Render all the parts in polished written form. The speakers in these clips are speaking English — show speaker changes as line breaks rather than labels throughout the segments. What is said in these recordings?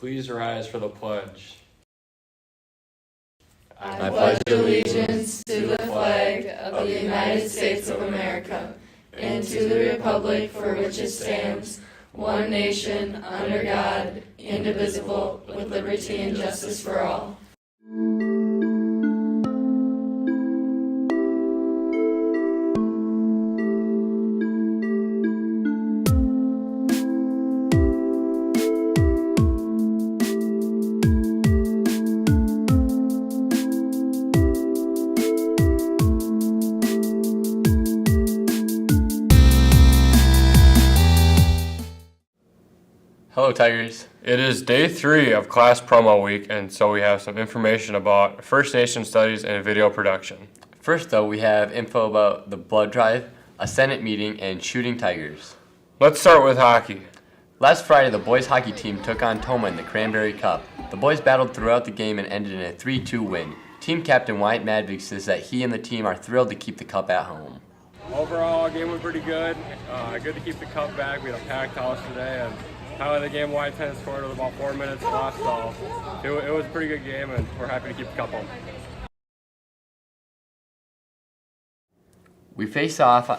Please rise for the pledge.
I pledge allegiance to the flag of the United States of America and to the republic for which it stands, one nation, under God, indivisible, with liberty and justice for all.
Hello Tigers. It is day 3 of class promo week, and so we have some information about First Nation studies and video production.
First though, we have info about the blood drive, a Senate meeting, and shooting tigers.
Let's start with hockey.
Last Friday, the boys hockey team took on Tomah in the Cranberry Cup. The boys battled throughout the game and ended in a 3-2 win. Team captain Wyatt Madvig says that he and the team are thrilled to keep the cup at home.
Overall, game was pretty good. Good to keep the cup back. We had a packed house today, and highlight of the game, Wyatt Penn scored with about 4 minutes left, so it was a pretty good game, and we're happy to keep the cup home.
We face off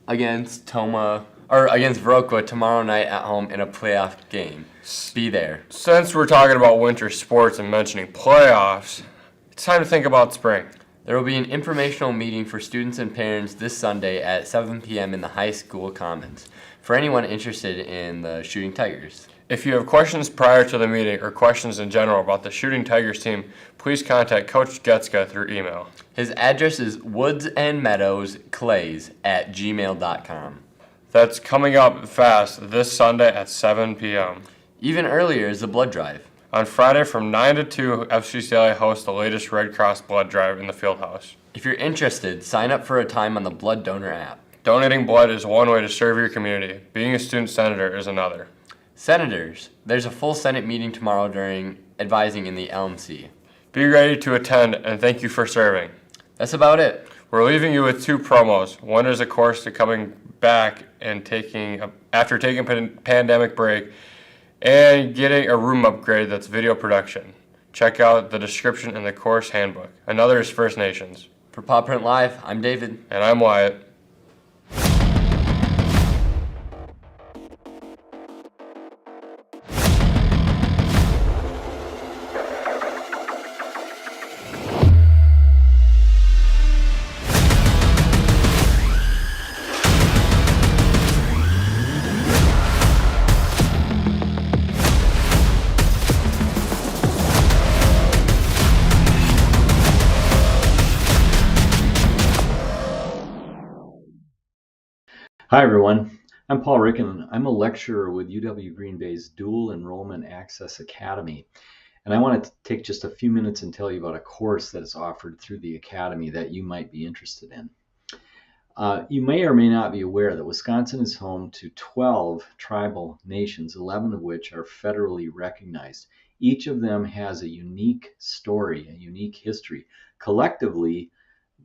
against Viroqua tomorrow night at home in a playoff game. Be there.
Since we're talking about winter sports and mentioning playoffs, it's time to think about spring.
There will be an informational meeting for students and parents this Sunday at 7 p.m. in the high school commons for anyone interested in the Shooting Tigers.
If you have questions prior to the meeting or questions in general about the Shooting Tigers team, please contact Coach Getska through email.
His address is woodsandmeadowsclays@gmail.com.
That's coming up fast this Sunday at 7 p.m.
Even earlier is the blood drive.
On Friday from 9 to 2, FCCLA hosts the latest Red Cross blood drive in the field house.
If you're interested, sign up for a time on the Blood Donor app.
Donating blood is one way to serve your community. Being a student senator is another.
Senators, there's a full Senate meeting tomorrow during advising in the LMC.
Be ready to attend, and thank you for serving.
That's about it.
We're leaving you with 2 promos. One is, of course, to coming back and after taking a pandemic break and getting a room upgrade that's video production. Check out the description in the course handbook. Another is First Nations.
For Paw Print Live, I'm David.
And I'm Wyatt.
Hi everyone, I'm Paul Ricken. I'm a lecturer with UW Green Bay's Dual Enrollment Access Academy, and I want to take just a few minutes and tell you about a course that is offered through the Academy that you might be interested in. You may or may not be aware that Wisconsin is home to 12 tribal nations, 11 of which are federally recognized. Each of them has a unique story, a unique history. Collectively,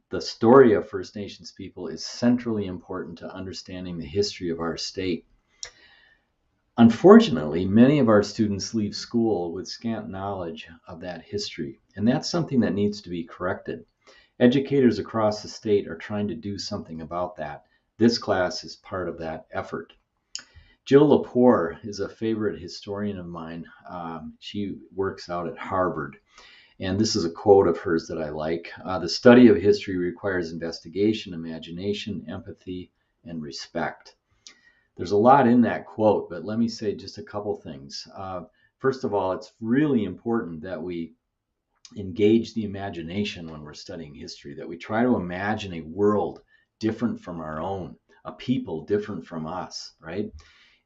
the story of First Nations people is centrally important to understanding the history of our state. Unfortunately, many of our students leave school with scant knowledge of that history, and that's something that needs to be corrected. Educators across the state are trying to do something about that. This class is part of that effort. Jill Lepore is a favorite historian of mine. She works out at Harvard. And this is a quote of hers that I like. The study of history requires investigation, imagination, empathy, and respect. There's a lot in that quote, but let me say just a couple things. First of all, it's really important that we engage the imagination when we're studying history, that we try to imagine a world different from our own, a people different from us, right?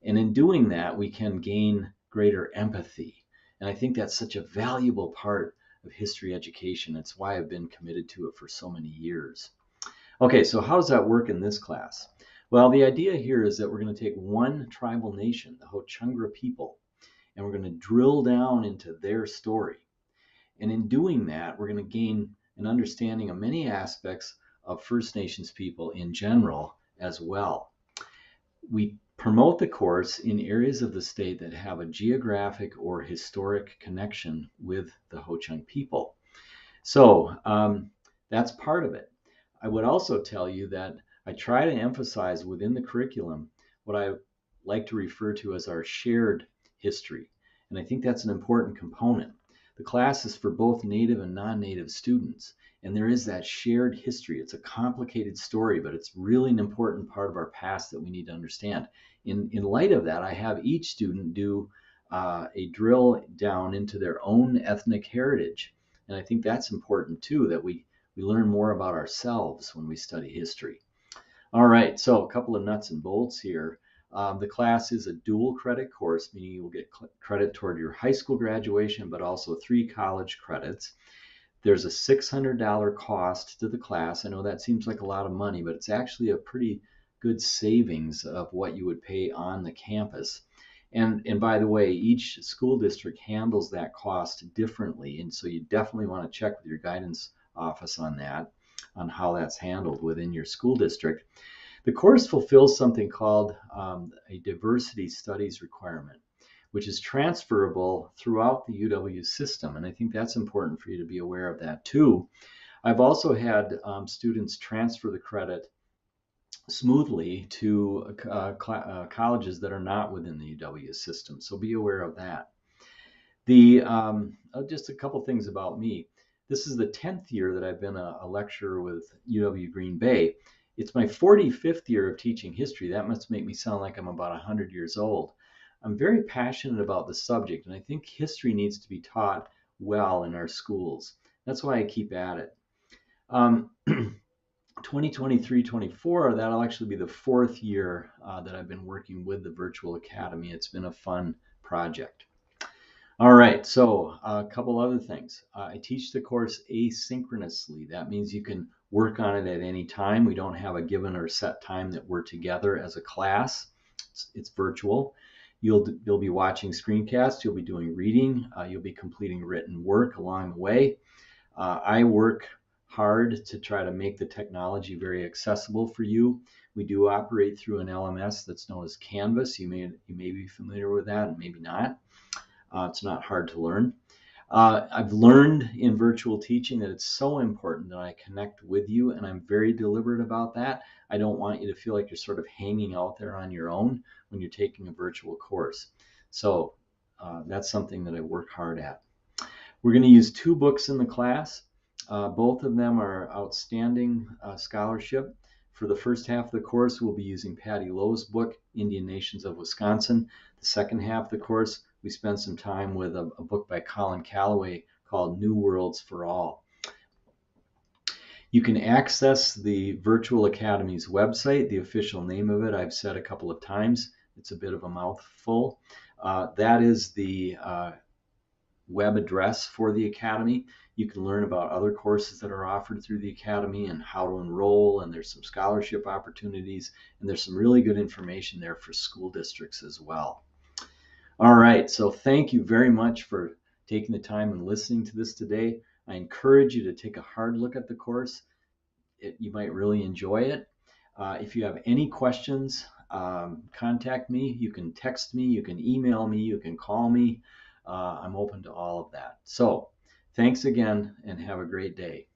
And in doing that, we can gain greater empathy. And I think that's such a valuable part of history education. That's why I've been committed to it for so many years. Okay, so how does that work in this class? Well, the idea here is that we're going to take one tribal nation, the Ho-Chungra people, and we're going to drill down into their story. And in doing that, we're going to gain an understanding of many aspects of First Nations people in general as well. We promote the course in areas of the state that have a geographic or historic connection with the Ho-Chunk people. So that's part of it. I would also tell you that I try to emphasize within the curriculum what I like to refer to as our shared history. And I think that's an important component. The class is for both native and non-native students. And there is that shared history. It's a complicated story, but it's really an important part of our past that we need to understand. In light of that, I have each student do a drill down into their own ethnic heritage. And I think that's important too, that we learn more about ourselves when we study history. All right, so a couple of nuts and bolts here. The class is a dual credit course, meaning you will get credit toward your high school graduation, but also 3 college credits. There's a $600 cost to the class. I know that seems like a lot of money, but it's actually a pretty good savings of what you would pay on the campus. And by the way, each school district handles that cost differently. And so you definitely want to check with your guidance office on that, on how that's handled within your school district. The course fulfills something called a diversity studies requirement, which is transferable throughout the UW system. And I think that's important for you to be aware of that too. I've also had students transfer the credit smoothly to colleges that are not within the UW system. So be aware of that. Just a couple things about me. This is the 10th year that I've been a lecturer with UW Green Bay. It's my 45th year of teaching history. That must make me sound like I'm about 100 years old. I'm very passionate about the subject, and I think history needs to be taught well in our schools. That's why I keep at it. 2023-24, that'll actually be the 4th year that I've been working with the Virtual Academy. It's been a fun project. All right, so a couple other things. I teach the course asynchronously. That means you can work on it at any time. We don't have a given or set time that we're together as a class. It's virtual. You'll be watching screencasts. You'll be doing reading. You'll be completing written work along the way. I work hard to try to make the technology very accessible for you. We do operate through an LMS that's known as Canvas. You may be familiar with that and maybe not. It's not hard to learn. I've learned in virtual teaching that it's so important that I connect with you, and I'm very deliberate about that. I don't want you to feel like you're sort of hanging out there on your own when you're taking a virtual course. So that's something that I work hard at. We're going to use 2 books in the class. Both of them are outstanding scholarship. For the first half of the course, we'll be using Patty Lowe's book, Indian Nations of Wisconsin. The second half of the course, we spend some time with a book by Colin Calloway called New Worlds for All. You can access the Virtual Academy's website. The official name of it I've said a couple of times. It's a bit of a mouthful. That is the web address for the Academy. You can learn about other courses that are offered through the Academy and how to enroll, and there's some scholarship opportunities, and there's some really good information there for school districts as well. All right, so thank you very much for taking the time and listening to this today. I encourage you to take a hard look at the course. You might really enjoy it. If you have any questions, contact me. You can text me, you can email me, you can call me. I'm open to all of that. So thanks again and have a great day.